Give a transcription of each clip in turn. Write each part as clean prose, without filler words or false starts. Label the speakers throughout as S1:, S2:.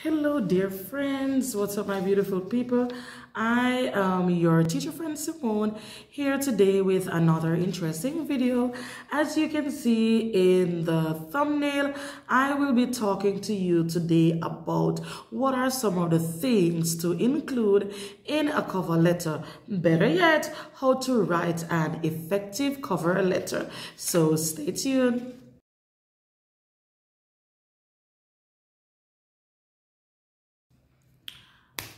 S1: Hello dear friends, what's up my beautiful people? I am your teacher friend Simone here today with another interesting video. As you can see in the thumbnail, I will be talking to you today about what are some of the things to include in a cover letter. Better yet, how to write an effective cover letter. So stay tuned.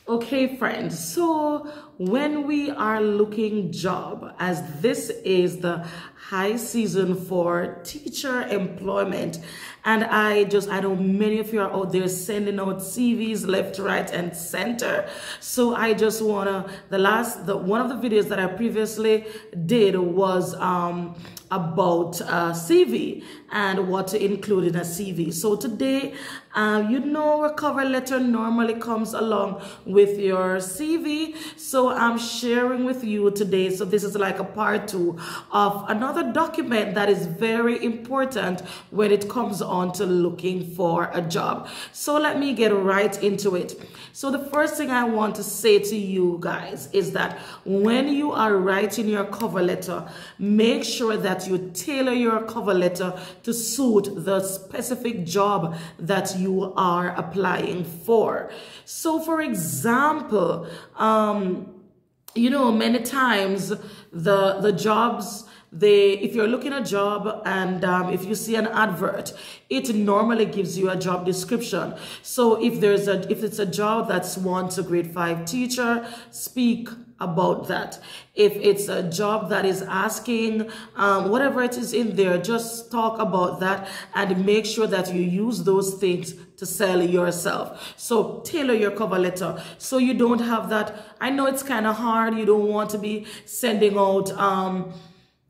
S1: Okay, friends, so when we are looking job, as this is the high season for teacher employment, and I know many of you are out there sending out CVs left, right, and center. So I just wanna, one of the videos that I previously did was about CV and what to include in a CV. So today, a cover letter normally comes along with your CV. So I'm sharing with you today. So this is like a part 2 of another document that is very important when it comes on to looking for a job. So let me get right into it. So the first thing I want to say to you guys is that when you are writing your cover letter, make sure that you tailor your cover letter to suit the specific job that you are applying for. So for example, many times the jobs, if you're looking at a job and if you see an advert, it normally gives you a job description. So if it's a job that wants a grade 5 teacher, speak about that. If it's a job that is asking whatever it is in there, just talk about that and make sure that you use those things to sell yourself. So tailor your cover letter so you don't have that. I know it's kind of hard. You don't want to be sending out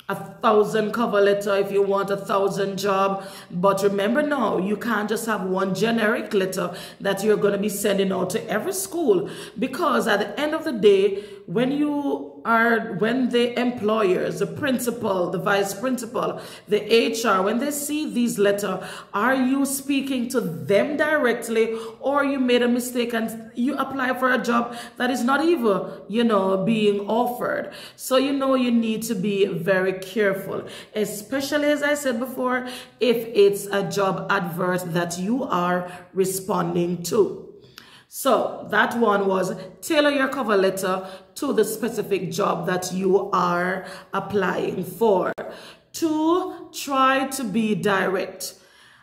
S1: 1,000 cover letter if you want 1,000 job. But remember now, you can't just have one generic letter that you're going to be sending out to every school, because at the end of the day, when the employers, the principal, the vice principal, the HR, when they see these letters, are you speaking to them directly, or you made a mistake and you apply for a job that is not even, being offered? So, you need to be very careful, especially, as I said before, if it's a job advert that you are responding to. So that one was tailor your cover letter to the specific job that you are applying for. 2, try to be direct,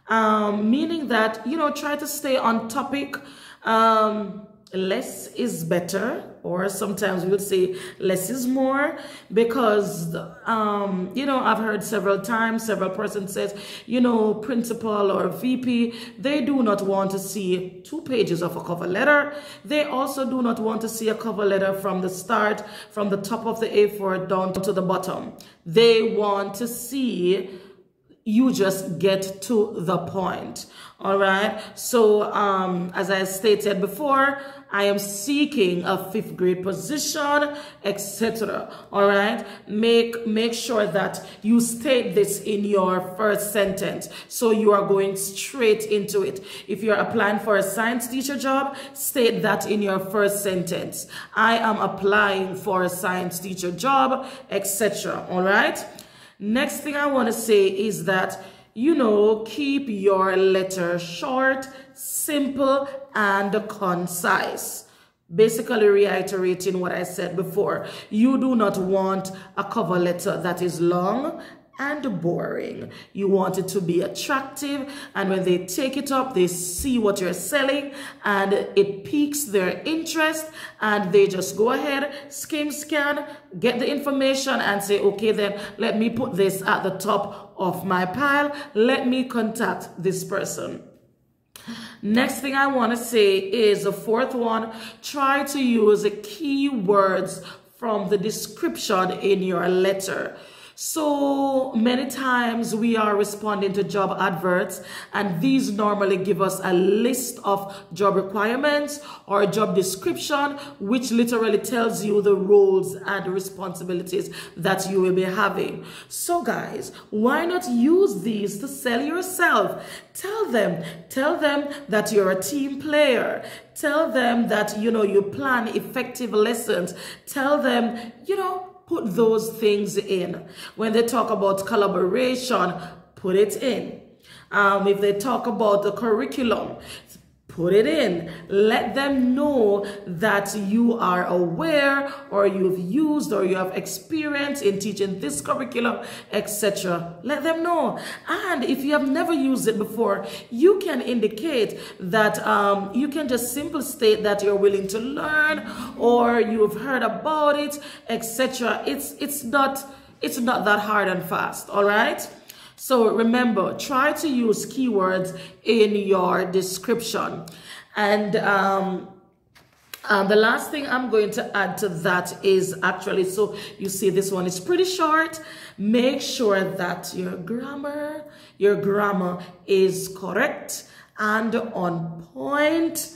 S1: meaning that, try to stay on topic. Less is better, or sometimes we would say less is more, because I've heard several times, several persons says, principal or VP, they do not want to see 2 pages of a cover letter. They also do not want to see a cover letter from the start, from the top of the A4 down to the bottom. They want to see you just get to the point. All right. So as I stated before, I am seeking a 5th grade position, etc. All right. Make sure that you state this in your first sentence, so you are going straight into it. If you're applying for a science teacher job, state that in your first sentence. I am applying for a science teacher job, etc. All right. Next thing I want to say is that, keep your letter short, simple, and concise. Basically reiterating what I said before, you do not want a cover letter that is long and boring. You want it to be attractive, and when they take it up, they see what you're selling and it piques their interest, and they just go ahead, scan, get the information and say, okay, then let me put this at the top of my pile. Let me contact this person. Next thing I want to say is the 4th one, try to use the keywords from the description in your letter. So many times we are responding to job adverts, and these normally give us a list of job requirements or a job description, which literally tells you the roles and responsibilities that you will be having. So guys, why not use these to sell yourself? Tell them that you're a team player. Tell them that, you plan effective lessons. Tell them, put those things in. When they talk about collaboration, put it in. If they talk about the curriculum, put it in. Let them know that you are aware, or you've used, or you have experience in teaching this curriculum, etc. Let them know. And if you have never used it before, you can indicate that you can just simply state that you're willing to learn, or you've heard about it, etc. It's not that hard and fast. All right. So remember, try to use keywords in your description. And the last thing I'm going to add to that is actually, so you see this one is pretty short. Make sure that your grammar is correct and on point.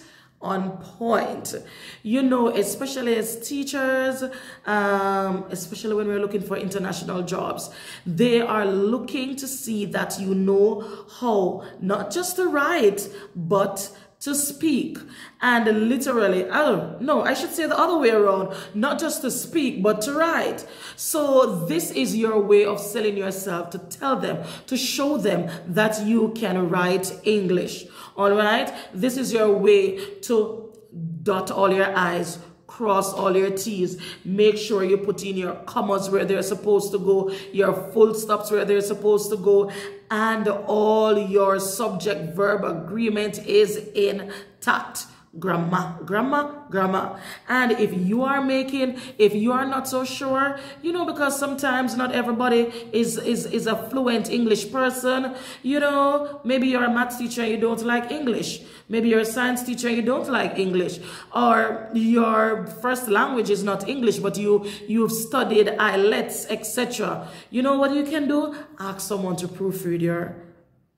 S1: Especially as teachers, especially when we're looking for international jobs, they are looking to see that you know how not just to write but to speak. And literally, I should say the other way around, not just to speak but to write. So this is your way of selling yourself, to tell them, to show them that you can write English. All right, this is your way to dot all your I's, cross all your T's. Make sure you put in your commas where they're supposed to go, your full stops where they're supposed to go, and all your subject verb agreement is intact. Grammar. And if you are not so sure, because sometimes not everybody is a fluent English person. Maybe you're a math teacher and you don't like English. Maybe you're a science teacher and you don't like English, or your first language is not English, but you've studied IELTS, etc. You know what you can do? Ask someone to proofread your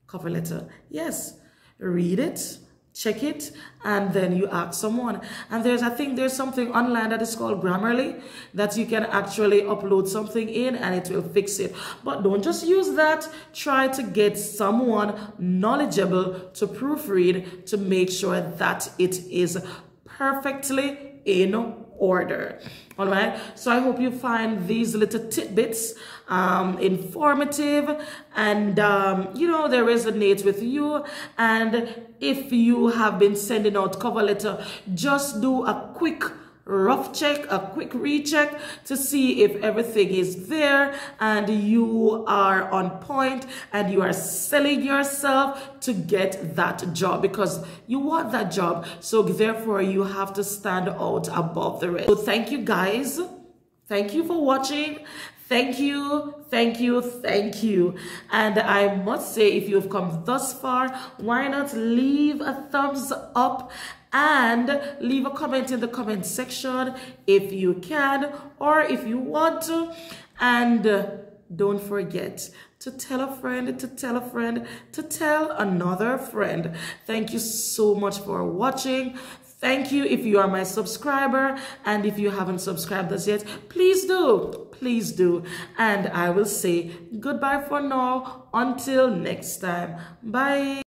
S1: cover letter. Yes, read it, check it, and then you ask someone. And I think there's something online that is called Grammarly that you can actually upload something in and it will fix it. But don't just use that. Try to get someone knowledgeable to proofread to make sure that it is perfectly in order. All right, so I hope you find these little tidbits informative and they resonate with you. And if you have been sending out cover letter, just do a quick rough check, a quick recheck to see if everything is there and you are on point and you are selling yourself to get that job, because you want that job. So therefore you have to stand out above the rest. So thank you guys. Thank you for watching. Thank you. And I must say, if you've come thus far, why not leave a thumbs up and leave a comment in the comment section if you can, or if you want to. And don't forget to tell a friend, to tell a friend, to tell another friend. Thank you so much for watching. Thank you if you are my subscriber, and if you haven't subscribed us yet, please do. And I will say goodbye for now until next time. Bye.